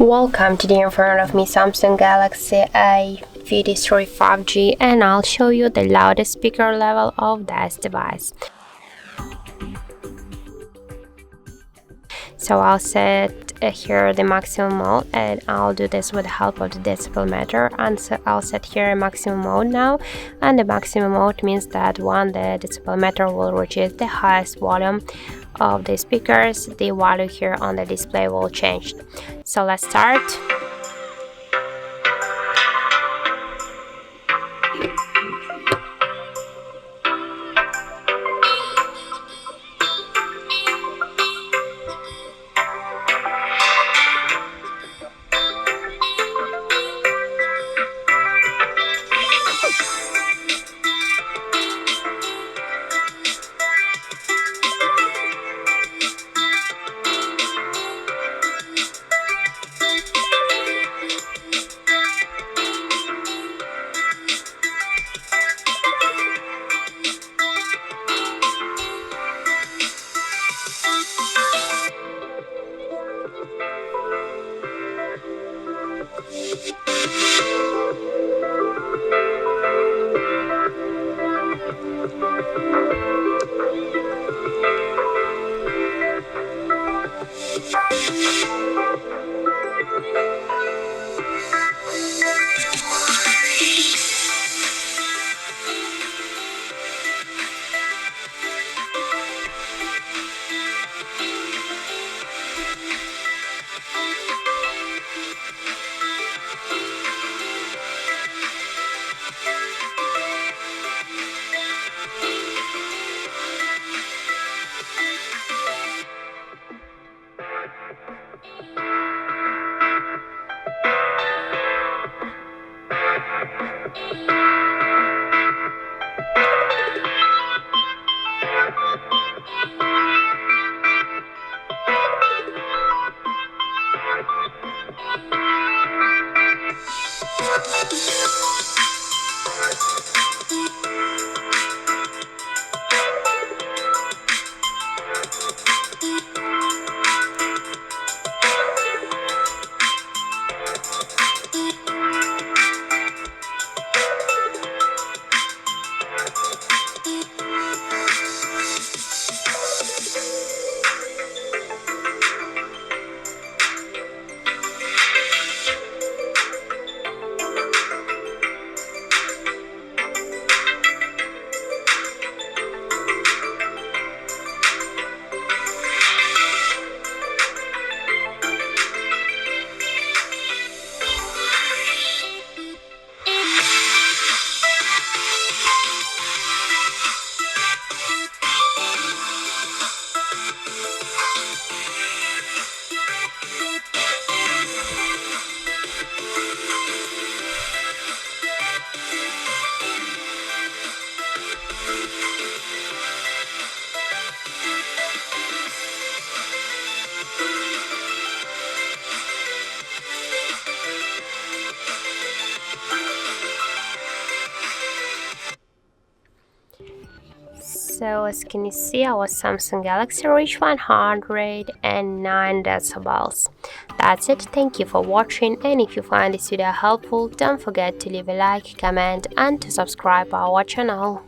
Welcome. Today in front of me Samsung Galaxy A53 5G, and I'll show you the loudest speaker level of this device. So I'll set here the maximum mode, and I'll do this with the help of the decibel meter. And so I'll set here a maximum mode now, and the maximum mode means that when the decibel meter will reach the highest volume of the speakers, the value here on the display will change. So let's start. So as can you see, our Samsung Galaxy reached 109 decibels. That's it. Thank you for watching, and if you find this video helpful, don't forget to leave a like, comment and to subscribe our channel.